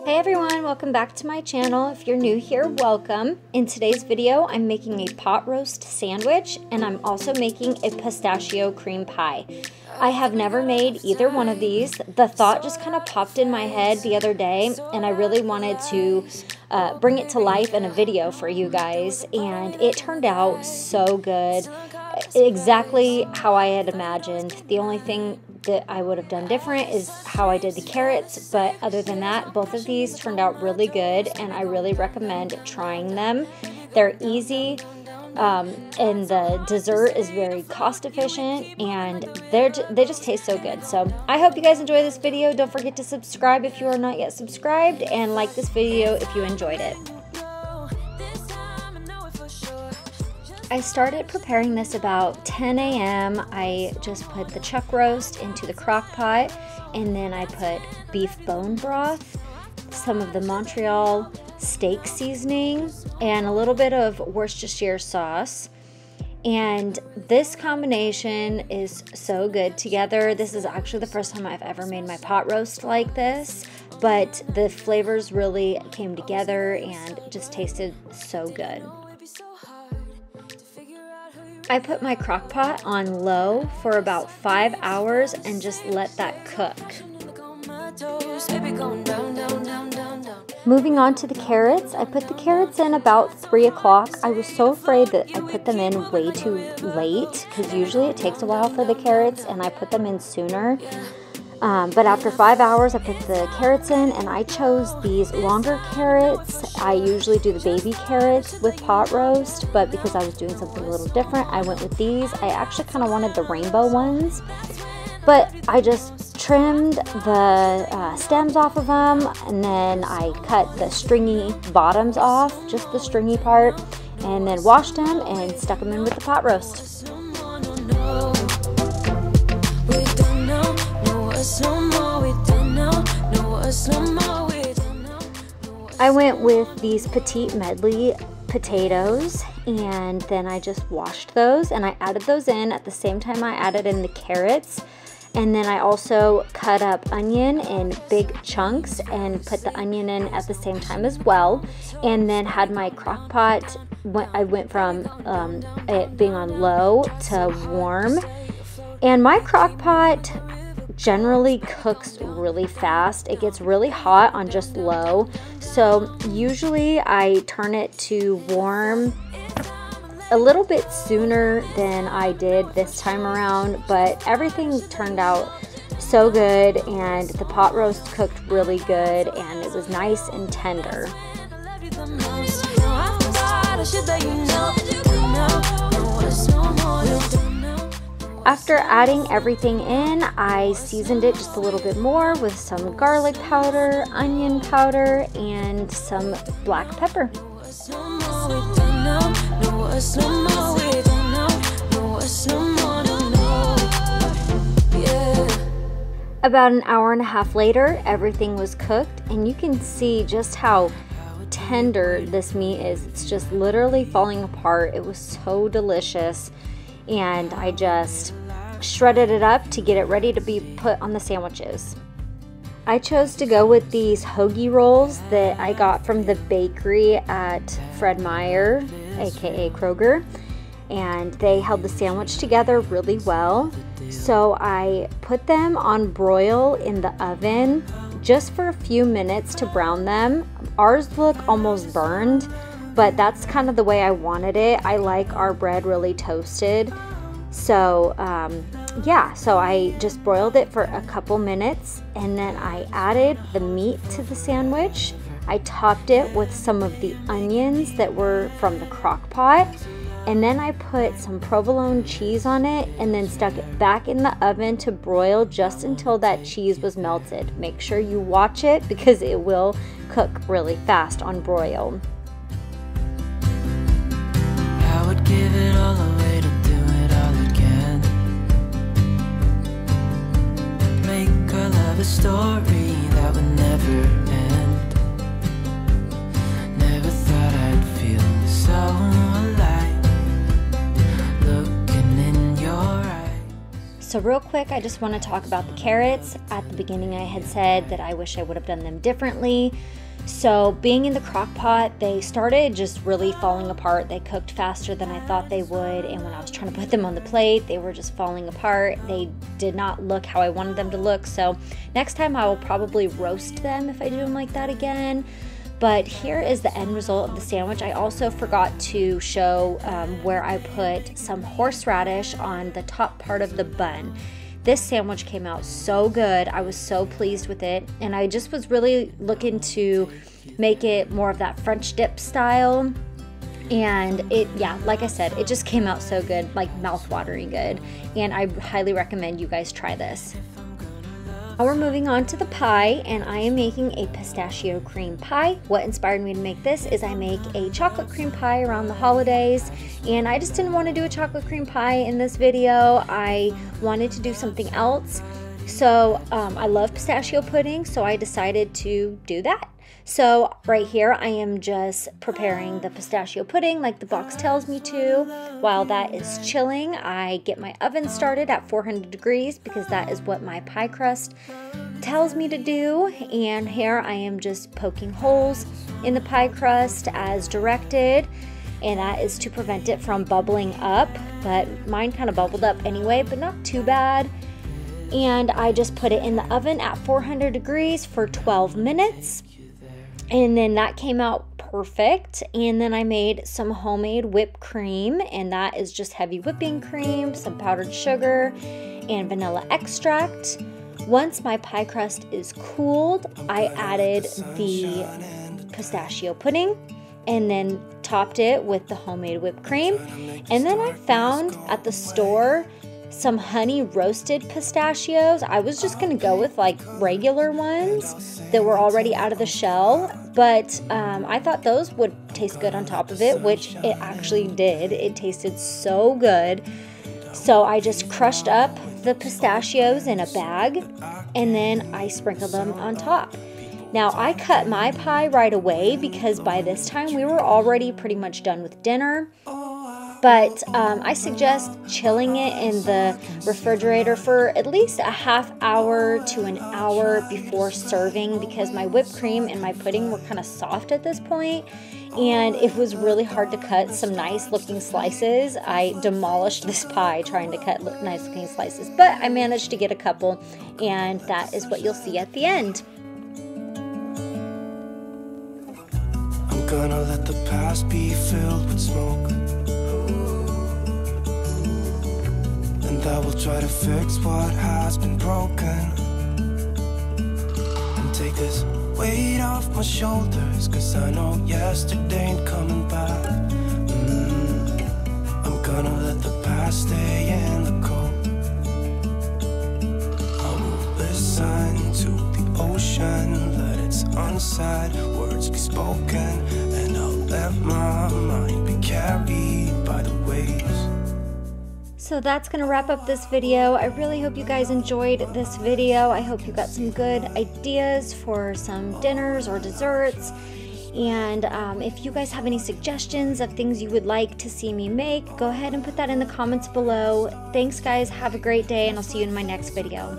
Hey everyone, welcome back to my channel. If you're new here, welcome. In today's video, I'm making a pot roast sandwich and I'm also making a pistachio cream pie. I have never made either one of these. The thought just kind of popped in my head the other day and I really wanted to bring it to life in a video for you guys, and it turned out so good. Exactly how I had imagined. The only thing that I would have done different is how I did the carrots, but other than that, both of these turned out really good and I really recommend trying them. They're easy and the dessert is very cost efficient and they just taste so good. So I hope you guys enjoy this video. Don't forget to subscribe if you are not yet subscribed, and like this video if you enjoyed it. I started preparing this about 10 a.m. I just put the chuck roast into the crock pot, and then I put beef bone broth, some of the Montreal steak seasoning, and a little bit of Worcestershire sauce. And this combination is so good together. This is actually the first time I've ever made my pot roast like this, but the flavors really came together and just tasted so good. I put my crock pot on low for about 5 hours and just let that cook. Moving on to the carrots, I put the carrots in about 3 o'clock. I was so afraid that I put them in way too late because usually it takes a while for the carrots and I put them in sooner. But after 5 hours, I put the carrots in, and I chose these longer carrots. I usually do the baby carrots with pot roast, but because I was doing something a little different, I went with these. I actually kind of wanted the rainbow ones, but I just trimmed the stems off of them, and then I cut the stringy bottoms off, just the stringy part, and then washed them and stuck them in with the pot roast. I went with these petite medley potatoes, and then I just washed those and I added those in at the same time I added in the carrots. And then I also cut up onion in big chunks and put the onion in at the same time as well. And then had my crock pot, I went from it being on low to warm. And my crock pot generally cooks really fast. It gets really hot on just low. So usually I turn it to warm a little bit sooner than I did this time around, but everything turned out so good and the pot roast cooked really good and it was nice and tender. After adding everything in, I seasoned it just a little bit more with some garlic powder, onion powder, and some black pepper. About an hour and a half later, everything was cooked, and you can see just how tender this meat is. It's just literally falling apart. It was so delicious. And I just shredded it up to get it ready to be put on the sandwiches. I chose to go with these Hoagie Rolls that I got from the bakery at Fred Meyer, aka Kroger, and they held the sandwich together really well. So I put them on broil in the oven just for a few minutes to brown them. Ours look almost burned, but that's kind of the way I wanted it. I like our bread really toasted. So yeah, so I just broiled it for a couple minutes and then I added the meat to the sandwich. I topped it with some of the onions that were from the crock pot, and then I put some provolone cheese on it and then stuck it back in the oven to broil just until that cheese was melted. Make sure you watch it because it will cook really fast on broil. I would give it all away to do it all again. Make our love a story that would never end. Never thought I'd feel so alive, looking in your eyes. So real quick, I just want to talk about the carrots. At the beginning, I had said that I wish I would have done them differently. So being in the crock pot, they started just really falling apart. They cooked faster than I thought they would, and when I was trying to put them on the plate, they were just falling apart. They did not look how I wanted them to look. So next time I will probably roast them if I do them like that again. But here is the end result of the sandwich. I also forgot to show where I put some horseradish on the top part of the bun. This sandwich came out so good. I was so pleased with it, and I just was really looking to make it more of that French dip style. And it, yeah, like I said, it just came out so good, like mouth-watering good, and I highly recommend you guys try this. Now we're moving on to the pie, and I am making a pistachio cream pie. What inspired me to make this is I make a chocolate cream pie around the holidays, and I just didn't want to do a chocolate cream pie in this video. I wanted to do something else. So I love pistachio pudding, so I decided to do that. So right here I am just preparing the pistachio pudding like the box tells me to. While that is chilling, I get my oven started at 400 degrees because that is what my pie crust tells me to do. And here I am just poking holes in the pie crust as directed, and that is to prevent it from bubbling up. But mine kind of bubbled up anyway, but not too bad. And I just put it in the oven at 400 degrees for 12 minutes. And then that came out perfect. And then I made some homemade whipped cream, and that is just heavy whipping cream, some powdered sugar, and vanilla extract. Once my pie crust is cooled, I added the pistachio pudding and then topped it with the homemade whipped cream. And then I found at the store some honey roasted pistachios. I was just gonna go with like regular ones that were already out of the shell, but I thought those would taste good on top of it, which it actually did. It tasted so good. So I just crushed up the pistachios in a bag, and then I sprinkled them on top. Now I cut my pie right away because by this time we were already pretty much done with dinner. But I suggest chilling it in the refrigerator for at least a half hour to an hour before serving, because my whipped cream and my pudding were kind of soft at this point, and it was really hard to cut some nice looking slices. I demolished this pie trying to cut nice looking slices, but I managed to get a couple, and that is what you'll see at the end. I'm gonna let the past be filled with smoke, and I will try to fix what has been broken, and take this weight off my shoulders, cause I know yesterday ain't coming back. I'm gonna let the past stay in the cold. I will listen to the ocean, let its unsaid words be spoken, and I'll let my mind be carried by the waves. So that's going to wrap up this video. I really hope you guys enjoyed this video. I hope you got some good ideas for some dinners or desserts. And if you guys have any suggestions of things you would like to see me make, go ahead and put that in the comments below. Thanks guys, have a great day, and I'll see you in my next video.